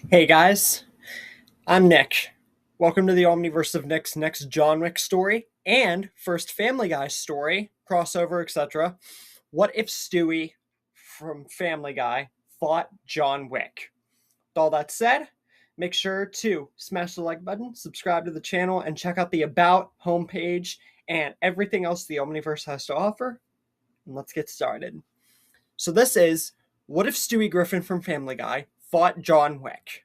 Hey guys, I'm Nick. Welcome to the Omniverse of Nick's next John Wick story and first Family Guy story, crossover, etc. What if Stewie from Family Guy fought John Wick? With all that said, make sure to smash the like button, subscribe to the channel, and check out the About homepage and everything else the Omniverse has to offer. And let's get started. So this is What if Stewie Griffin from Family Guy fought John Wick?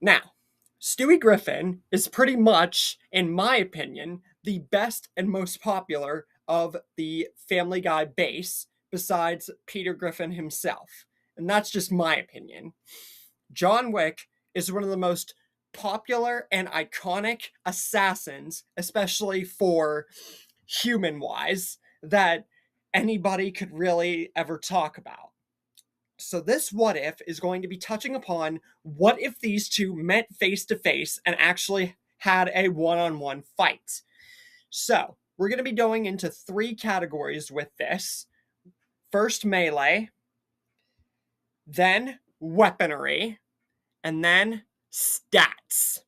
Now, Stewie Griffin is pretty much, in my opinion, the best and most popular of the Family Guy base, besides Peter Griffin himself. And that's just my opinion. John Wick is one of the most popular and iconic assassins, especially for human wise, that anybody could really ever talk about. So this what if is going to be touching upon what if these two met face to face and actually had a one-on-one fight. So we're going to be going into three categories with this. First melee, then weaponry, and then stats.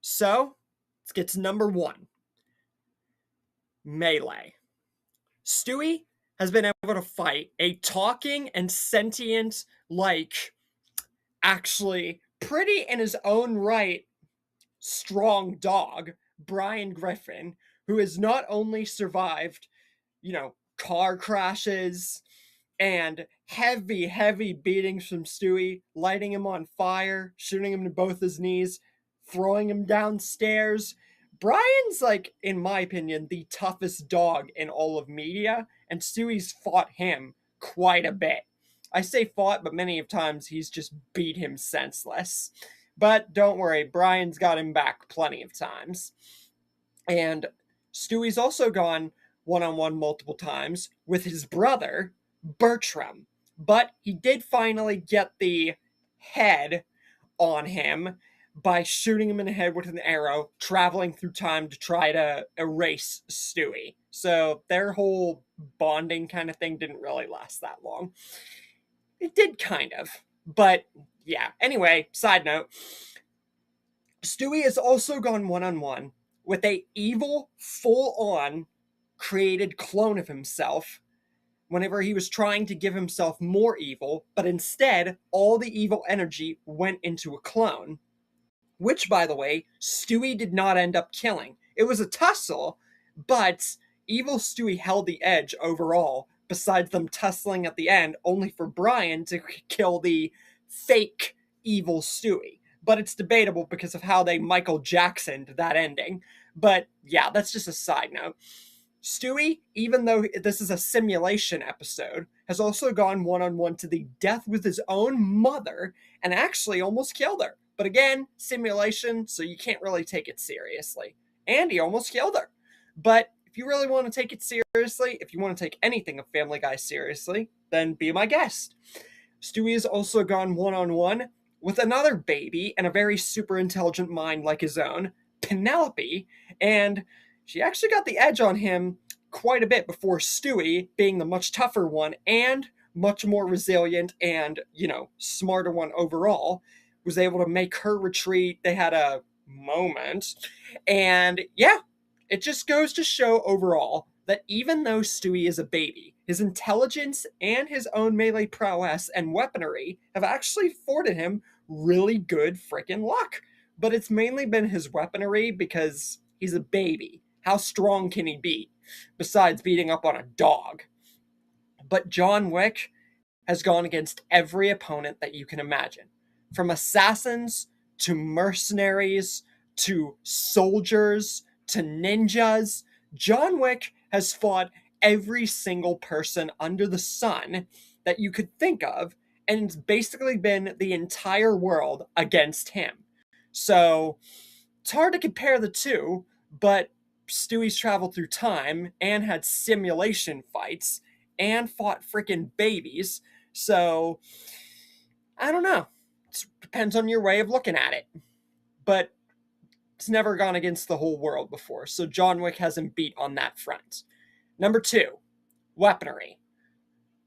So let's get to number one. Melee. Stewie has been able to fight a talking and sentient, actually pretty in his own right strong dog, Brian Griffin, who has not only survived, car crashes and heavy beatings from Stewie, lighting him on fire, shooting him to both his knees, throwing him downstairs. Brian's, in my opinion, the toughest dog in all of media, and Stewie's fought him quite a bit. I say fought, but many of times he's just beat him senseless. But don't worry, Brian's got him back plenty of times. And Stewie's also gone one-on-one multiple times with his brother, Bertram. But he did finally get the head on him by shooting him in the head with an arrow, traveling through time to try to erase Stewie. So their whole bonding kind of thing didn't really last that long. It did kind of, but yeah. Anyway, side note, Stewie has also gone one-on-one with a evil, full-on created clone of himself whenever he was trying to give himself more evil, but instead, all the evil energy went into a clone. Which, by the way, Stewie did not end up killing. It was a tussle, but evil Stewie held the edge overall, besides them tussling at the end, only for Brian to kill the fake evil Stewie. But it's debatable because of how they Michael Jacksoned that ending. But yeah, that's just a side note. Stewie, even though this is a simulation episode, has also gone one-on-one to the death with his own mother and actually almost killed her. But again, simulation, so you can't really take it seriously. And he almost killed her. But if you really want to take it seriously, if you want to take anything of Family Guy seriously, then be my guest. Stewie has also gone one-on-one with another baby and a very super intelligent mind like his own, Penelope, and she actually got the edge on him quite a bit before Stewie, being the much tougher one and much more resilient and, smarter one overall, was able to make her retreat. They had a moment. And yeah, it just goes to show overall that even though Stewie is a baby, his intelligence and his own melee prowess and weaponry have actually afforded him really good freaking luck. But it's mainly been his weaponry because he's a baby. How strong can he be besides beating up on a dog? But John Wick has gone against every opponent that you can imagine. From assassins to mercenaries to soldiers to ninjas, John Wick has fought every single person under the sun that you could think of, and it's basically been the entire world against him. So it's hard to compare the two, but Stewie's traveled through time and had simulation fights and fought freaking babies. So I don't know. It depends on your way of looking at it. But it's never gone against the whole world before, so John Wick hasn't beat on that front. Number two, weaponry.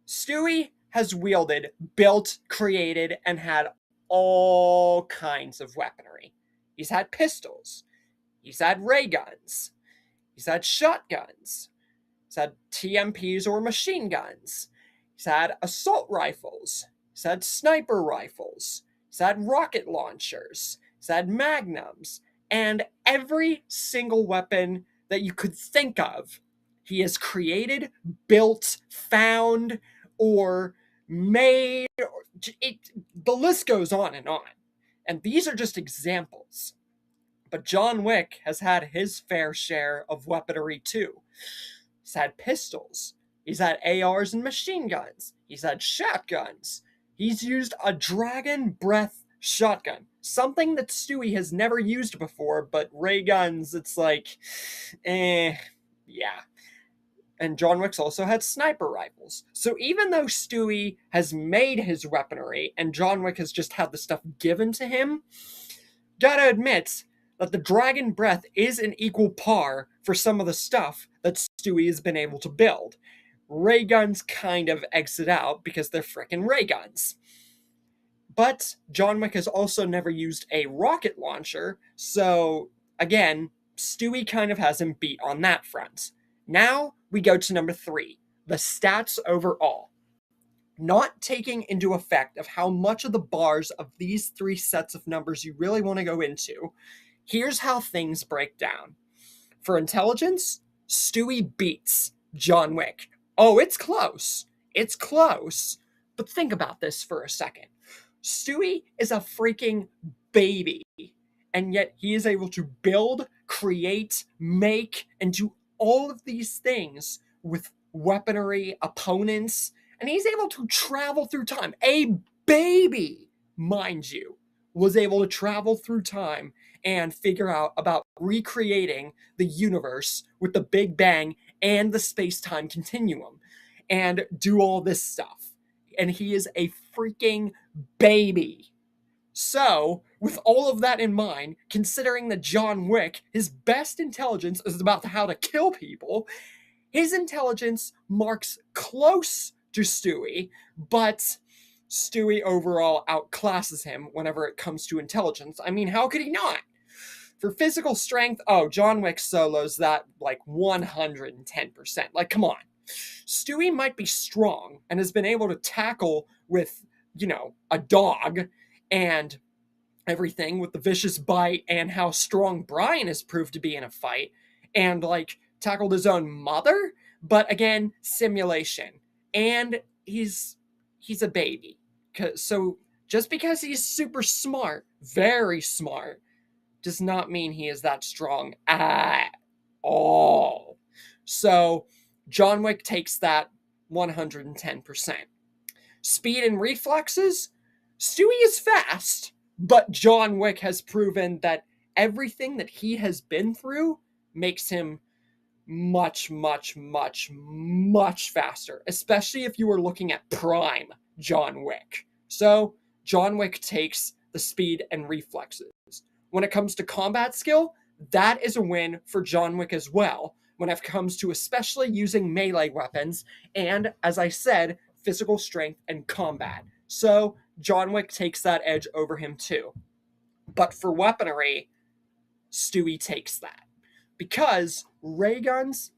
Stewie has wielded, built, created, and had all kinds of weaponry. He's had pistols. He's had ray guns. He's had shotguns. He's had TMPs or machine guns. He's had assault rifles. He's had sniper rifles. He's had rocket launchers. He's had magnums. And every single weapon that you could think of, he has created, built, found, or made. The list goes on and on. And these are just examples. But John Wick has had his fair share of weaponry too. He's had pistols. He's had ARs and machine guns. He's had shotguns. He's used a dragon breath shotgun. Something that Stewie has never used before, but ray guns, it's like, yeah. And John Wick's also had sniper rifles. So even though Stewie has made his weaponry and John Wick has just had the stuff given to him, gotta admit that the dragon breath is an equal par for some of the stuff that Stewie has been able to build. Ray guns kind of exit out because they're frickin' ray guns. But John Wick has also never used a rocket launcher, so again, Stewie kind of has him beat on that front. Now we go to number 3, the stats overall. Not taking into effect of how much of the bars of these 3 sets of numbers you really want to go into, here's how things break down. For intelligence, Stewie beats John Wick. Oh, it's close. It's close. But think about this for a second. Stewie is a freaking baby, and yet he is able to build, create, make, and do all of these things with weaponry, opponents, and he's able to travel through time. A baby, mind you, was able to travel through time and figure out about recreating the universe with the Big Bang and the space-time continuum and do all this stuff. And he is a freaking baby. So, with all of that in mind, considering that John Wick, his best intelligence is about how to kill people, his intelligence marks close to Stewie, but Stewie overall outclasses him whenever it comes to intelligence. I mean, how could he not? For physical strength, John Wick solos that like 110%. Like, come on. Stewie might be strong and has been able to tackle with, a dog and everything with the vicious bite and how strong Brian has proved to be in a fight and, tackled his own mother. But again, simulation. And he's a baby. So just because he's super smart, very smart, does not mean he is that strong at all. So John Wick takes that 110%. Speed and reflexes, Stewie is fast, but John Wick has proven that everything that he has been through makes him much, much, much, much faster, especially if you were looking at prime John Wick. So John Wick takes the speed and reflexes. When it comes to combat skill, that is a win for John Wick as well, when it comes to especially using melee weapons, and, as I said, physical strength and combat. So John Wick takes that edge over him too. But for weaponry, Stewie takes that. Because ray guns,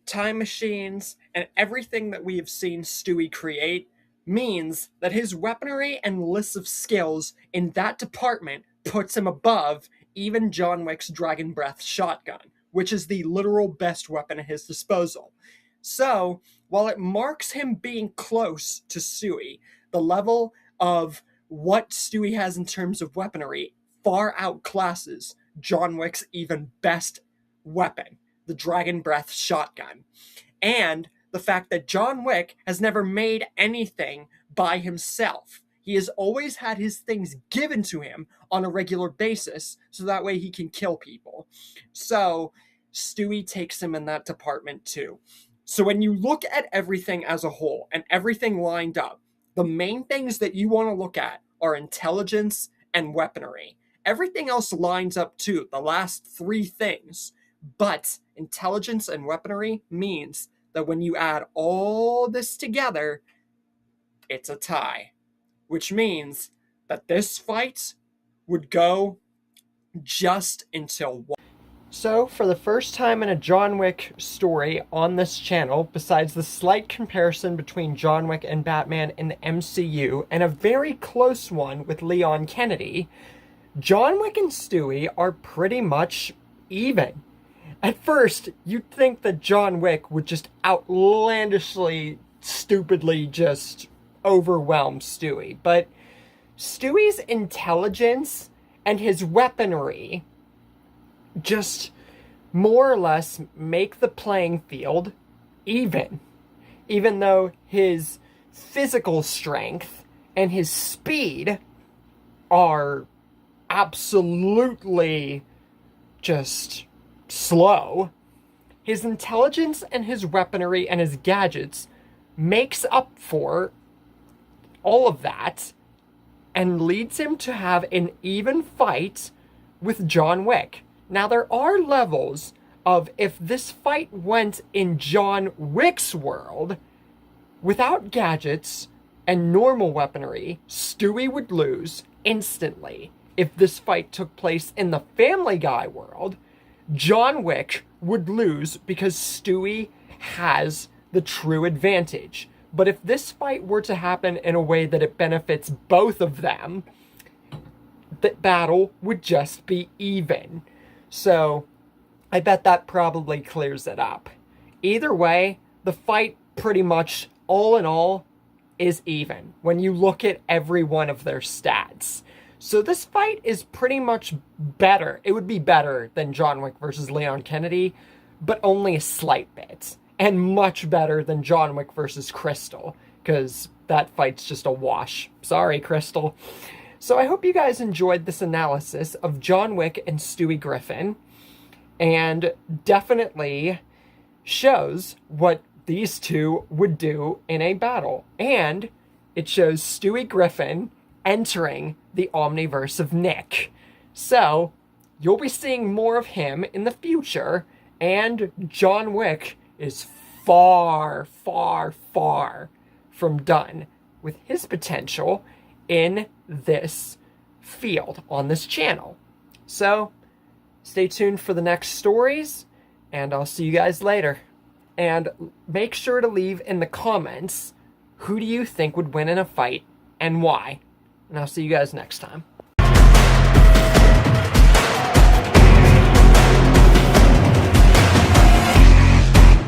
time machines, and everything that we have seen Stewie create means that his weaponry and list of skills in that department puts him above even John Wick's Dragon Breath shotgun, which is the literal best weapon at his disposal. So, while it marks him being close to Stewie, the level of what Stewie has in terms of weaponry far outclasses John Wick's even best weapon, the Dragon Breath shotgun. And the fact that John Wick has never made anything by himself. He has always had his things given to him on a regular basis, so that way he can kill people. So, Stewie takes him in that department too. So when you look at everything as a whole, and everything lined up, the main things that you want to look at are intelligence and weaponry. Everything else lines up too, the last 3 things. But intelligence and weaponry means that when you add all this together, it's a tie, which means that this fight would go just until one. So, for the first time in a John Wick story on this channel, besides the slight comparison between John Wick and Batman in the MCU, and a very close one with Leon Kennedy, John Wick and Stewie are pretty much even. At first, you'd think that John Wick would just outlandishly, stupidly just overwhelm Stewie, but Stewie's intelligence and his weaponry just more or less make the playing field even. Even though his physical strength and his speed are absolutely just slow, his intelligence and his weaponry and his gadgets makes up for all of that and leads him to have an even fight with John Wick. Now, there are levels of if this fight went in John Wick's world, without gadgets and normal weaponry, Stewie would lose instantly. If this fight took place in the Family Guy world, John Wick would lose because Stewie has the true advantage. But if this fight were to happen in a way that it benefits both of them, the battle would just be even. So, I bet that probably clears it up. Either way, the fight pretty much, all in all, is even when you look at every one of their stats. So this fight is pretty much better. It would be better than John Wick versus Leon Kennedy, but only a slight bit. And much better than John Wick versus Crystal, because that fight's just a wash. Sorry, Crystal. So I hope you guys enjoyed this analysis of John Wick and Stewie Griffin, and definitely shows what these two would do in a battle. And it shows Stewie Griffin entering the Omniverse of Nick. So, you'll be seeing more of him in the future, and John Wick is far, far, far from done with his potential in this field on this channel. So, stay tuned for the next stories, and I'll see you guys later. And make sure to leave in the comments, who do you think would win in a fight, and why? And I'll see you guys next time.